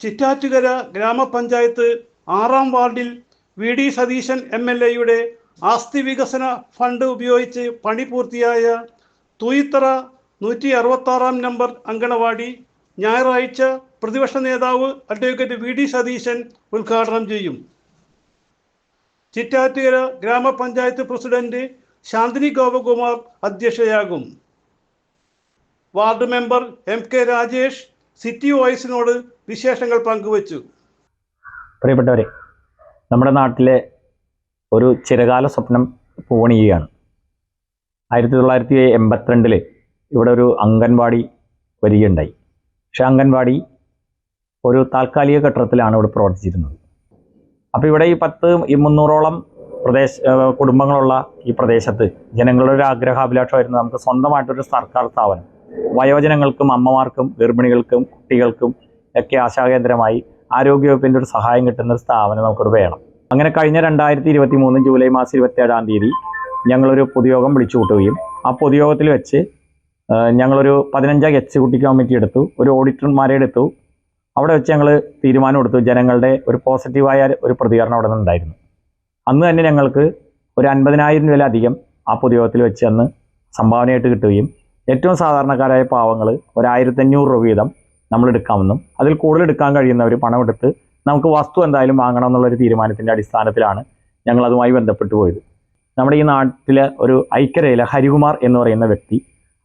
ചിറ്റാറ്റുകര ഗ്രാമപഞ്ചായത്ത് 6-ാം വാർഡിൽ VD Satheesan MLA ആസ്തി വികസന ഫണ്ട് ഉപയോഗിച്ച് പണി പൂർത്തിയായ തൂയിത്തറ 166-ാം നമ്പർ അങ്കണവാടി ഞായറാഴ്ച പ്രതിപക്ഷ നേതാവ് അഡ്വക്കേറ്റ് VD സതീശൻ ഉദ്ഘാടനം ചെയ്യും. ചിറ്റാറ്റുകര ഗ്രാമപഞ്ചായത്ത് പ്രസിഡന്റ് ശാന്തിനി ഗോപകുമാർ അധ്യക്ഷയാകും. Ward member MK Rajesh city വോയിസിനോട് വിശേഷങ്ങൾ പങ്കുവച്ചു. പ്രിയപ്പെട്ടവരെ, നമ്മുടെ നാട്ടിലെ ഒരു ചിരകാല സ്വപ്നം പൂവണിയുകയാണ്. 1982 ഇവിടെ ഒരു അംഗൻവാടി വരികയുണ്ടായി. പക്ഷേ അംഗൻവാടി ഒരു താൽക്കാലിക കെട്ടിടത്തിലാണ് ഇവിടെ പ്രവർത്തിച്ചിരുന്നത്. അപ്പോൾ ഇവിടെ ഈ 300ഓളം കുടുംബങ്ങളുള്ള ഈ പ്രദേശത്ത് ജനങ്ങളുടെ ഒരു ആഗ്രഹാഭിലാഷമായിരുന്നു നമുക്ക് സ്വന്തമായിട്ടൊരു സർക്കാർ സ്ഥാപനം, വയോജനങ്ങൾക്കും അമ്മമാർക്കും ഗർഭിണികൾക്കും കുട്ടികൾക്കും ഒക്കെ ആശാകേന്ദ്രമായി ആരോഗ്യവകുപ്പിൻ്റെ ഒരു സഹായം കിട്ടുന്ന ഒരു സ്ഥാപനം നമുക്കിവിടെ വേണം. അങ്ങനെ കഴിഞ്ഞ 2023 ജൂലൈ മാസം 27-ാം തീയതി ഞങ്ങളൊരു പൊതുയോഗം വിളിച്ചു കൂട്ടുകയും ആ പൊതുയോഗത്തിൽ വെച്ച് ഞങ്ങളൊരു 15 എക്സിക്യൂട്ടീവ് കമ്മിറ്റി എടുത്തു, ഒരു ഓഡിറ്റർമാരെ എടുത്തു. അവിടെ വെച്ച് ഞങ്ങൾ തീരുമാനം എടുത്തു. ജനങ്ങളുടെ ഒരു പോസിറ്റീവായ ഒരു പ്രതികരണം അവിടെ നിന്നുണ്ടായിരുന്നു. അന്ന് തന്നെ ഞങ്ങൾക്ക് ഒരു 50,000 രൂപയിലധികം ആ പൊതുയോഗത്തിൽ വെച്ച് അന്ന് സംഭാവനയായിട്ട് കിട്ടുകയും ഏറ്റവും സാധാരണക്കാരായ പാവങ്ങൾ ഒരു 1,500 രൂപ വീതം നമ്മൾ എടുക്കാമെന്നും അതിൽ കൂടുതൽ എടുക്കാൻ കഴിയുന്നവർ പണമെടുത്ത് നമുക്ക് വസ്തു എന്തായാലും വാങ്ങണം എന്നുള്ളൊരു തീരുമാനത്തിൻ്റെ അടിസ്ഥാനത്തിലാണ് ഞങ്ങളതുമായി ബന്ധപ്പെട്ടു പോയത്. നമ്മുടെ ഈ നാട്ടിലെ ഒരു ഐക്യരയില ഹരികുമാർ എന്ന് പറയുന്ന വ്യക്തി,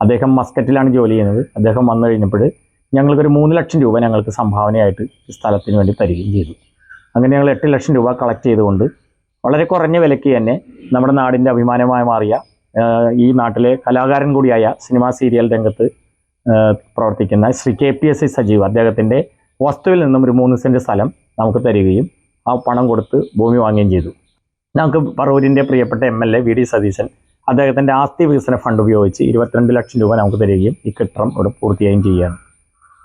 അദ്ദേഹം മസ്കറ്റിലാണ് ജോലി ചെയ്യുന്നത്. അദ്ദേഹം വന്നു കഴിഞ്ഞപ്പോൾ ഞങ്ങൾക്കൊരു 3 ലക്ഷം രൂപ ഞങ്ങൾക്ക് സംഭാവനയായിട്ട് ഈ സ്ഥലത്തിന് വേണ്ടി തരികയും ചെയ്തു. അങ്ങനെ ഞങ്ങൾ 8 ലക്ഷം രൂപ കളക്ട് ചെയ്തുകൊണ്ട് വളരെ കുറഞ്ഞ വിലയ്ക്ക് തന്നെ നമ്മുടെ നാടിൻ്റെ അഭിമാനമായി മാറിയ ഈ നാട്ടിലെ കലാകാരൻ കൂടിയായ സിനിമാ സീരിയൽ രംഗത്ത് പ്രവർത്തിക്കുന്ന ശ്രീ KPSC സജീവ്, അദ്ദേഹത്തിൻ്റെ വസ്തുവിൽ നിന്നും ഒരു 3 സെൻറ്റ് സ്ഥലം നമുക്ക് തരികയും ആ പണം കൊടുത്ത് ഭൂമി വാങ്ങുകയും ചെയ്തു. നമുക്ക് പറവൂരിൻ്റെ പ്രിയപ്പെട്ട MLA VD സതീശൻ അദ്ദേഹത്തിൻ്റെ ആസ്തി വികസന ഫണ്ട് ഉപയോഗിച്ച് 22 ലക്ഷം രൂപ നമുക്ക് തരികയും ഈ കെട്ടിടം ഇവിടെ പൂർത്തിയായും ചെയ്യുകയാണ്.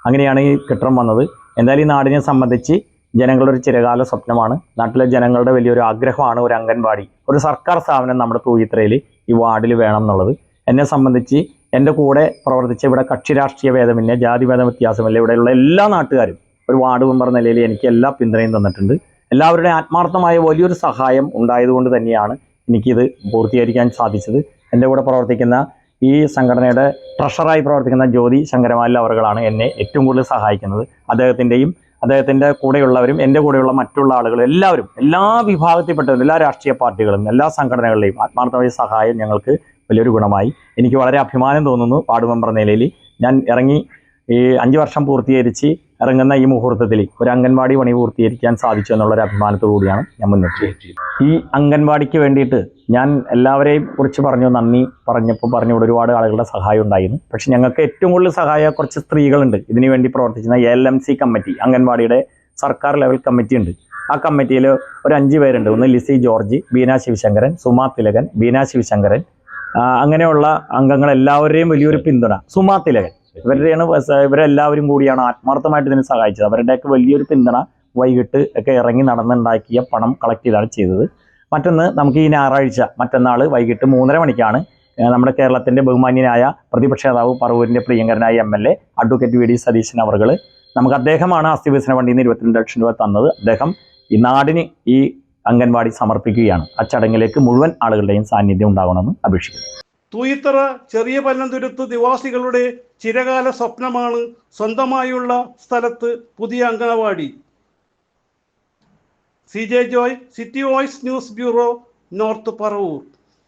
അങ്ങനെയാണ് ഈ കെട്ടിടം വന്നത്. എന്തായാലും ഈ നാടിനെ സംബന്ധിച്ച് ജനങ്ങളുടെ ഒരു ചിരകാല സ്വപ്നമാണ്, നാട്ടിലെ ജനങ്ങളുടെ വലിയൊരു ആഗ്രഹമാണ് ഒരു അംഗൻവാടി, ഒരു സർക്കാർ സ്ഥാപനം നമ്മുടെ തൂയിത്തറയിൽ ഈ വാർഡിൽ വേണം എന്നുള്ളത്. എന്നെ സംബന്ധിച്ച് എൻ്റെ കൂടെ പ്രവർത്തിച്ച ഇവിടെ കക്ഷി രാഷ്ട്രീയ ഭേദമില്ല, ജാതിഭേദ വ്യത്യാസമില്ല, ഇവിടെയുള്ള എല്ലാ നാട്ടുകാരും ഒരു വാർഡ് മെമ്പർ നിലയിൽ എനിക്ക് എല്ലാ പിന്തുണയും തന്നിട്ടുണ്ട്. എല്ലാവരുടെ ആത്മാർത്ഥമായ വലിയൊരു സഹായം ഉണ്ടായതുകൊണ്ട് തന്നെയാണ് എനിക്കിത് പൂർത്തീകരിക്കാൻ സാധിച്ചത്. എൻ്റെ കൂടെ പ്രവർത്തിക്കുന്ന ഈ സംഘടനയുടെ ട്രഷറായി പ്രവർത്തിക്കുന്ന ജ്യോതി ശങ്കരമാല അവറുകളാണ് എന്നെ ഏറ്റവും കൂടുതൽ സഹായിക്കുന്നത്. അദ്ദേഹത്തിൻ്റെ കൂടെയുള്ളവരും എൻ്റെ കൂടെയുള്ള മറ്റുള്ള ആളുകളും എല്ലാവരും, എല്ലാ വിഭാഗത്തിൽപ്പെട്ടവരും, എല്ലാ രാഷ്ട്രീയ പാർട്ടികളും എല്ലാ സംഘടനകളുടെയും ആത്മാർത്ഥമായ സഹായം ഞങ്ങൾക്ക് വലിയൊരു ഗുണമായി. എനിക്ക് വളരെ അഭിമാനം തോന്നുന്നു. വാർഡ് മെമ്പർ നിലയിൽ ഞാൻ ഇറങ്ങി ഈ 5 വർഷം പൂർത്തീകരിച്ച് ഇറങ്ങുന്ന ഈ മുഹൂർത്തത്തിൽ ഒരു അംഗൻവാടി പണി പൂർത്തീകരിക്കാൻ സാധിച്ചു എന്നുള്ളൊരു അഭിമാനത്തോടു കൂടിയാണ് ഞാൻ മുന്നോട്ട്. ഈ അംഗൻവാടിക്ക് വേണ്ടിയിട്ട് ഞാൻ എല്ലാവരെയും കുറിച്ച് നന്ദി പറഞ്ഞു ഇവിടെ ഒരുപാട് ആളുകളുടെ സഹായം ഉണ്ടായിരുന്നു. പക്ഷെ ഞങ്ങൾക്ക് ഏറ്റവും കൂടുതൽ സഹായം കുറച്ച് സ്ത്രീകളുണ്ട്. ഇതിനു വേണ്ടി പ്രവർത്തിക്കുന്ന LMC കമ്മിറ്റി, അംഗൻവാടിയുടെ സർക്കാർ ലെവൽ കമ്മിറ്റി ഉണ്ട്. ആ കമ്മിറ്റിയിൽ ഒരു 5 പേരുണ്ട്. ഒന്ന് ലിസി ജോർജ്, ബീന ശിവശങ്കരൻ, സുമാ തിലകൻ, ബീന ശിവശങ്കരൻ, അങ്ങനെയുള്ള അംഗങ്ങളെല്ലാവരുടെയും വലിയൊരു പിന്തുണ. സുമാ തിലകൻ ഇവരെല്ലാവരും കൂടിയാണ് ആത്മാർത്ഥമായിട്ട് ഇതിനെ സഹായിച്ചത്. അവരുടെയൊക്കെ വലിയൊരു പിന്തുണ വൈകിട്ട് ഒക്കെ ഇറങ്ങി നടന്നുണ്ടാക്കിയ പണം കളക്ട് ചെയ്താണ് ചെയ്തത്. മറ്റൊന്ന്, നമുക്ക് ഈ ഞായറാഴ്ച മറ്റന്നാൾ വൈകിട്ട് 3:30 മണിക്കാണ് നമ്മുടെ കേരളത്തിൻ്റെ ബഹുമാന്യനായ പ്രതിപക്ഷ നേതാവ് പറവൂരിൻ്റെ പ്രിയങ്കരനായ MLA അഡ്വക്കേറ്റ് VD സതീശൻ അവറുകൾ, നമുക്ക് അദ്ദേഹമാണ് ആസ്തി വികസന ഫണ്ടിൽ നിന്ന് 22 ലക്ഷം രൂപ തന്നത്. അദ്ദേഹം ഈ നാടിന് ഈ അംഗൻവാടി സമർപ്പിക്കുകയാണ്. ആ ചടങ്ങിലേക്ക് മുഴുവൻ ആളുകളുടെയും സാന്നിധ്യം ഉണ്ടാകണമെന്ന് അപേക്ഷിക്കുന്നു. തൂയിത്തറ ചെറിയ പല്ലന്തുരുത്ത് നിവാസികളുടെ ചിരകാല സ്വപ്നമാണ് സ്വന്തമായുള്ള സ്ഥലത്ത് പുതിയ anganwadi. CJ Joy, city voice news bureau, north Paravur.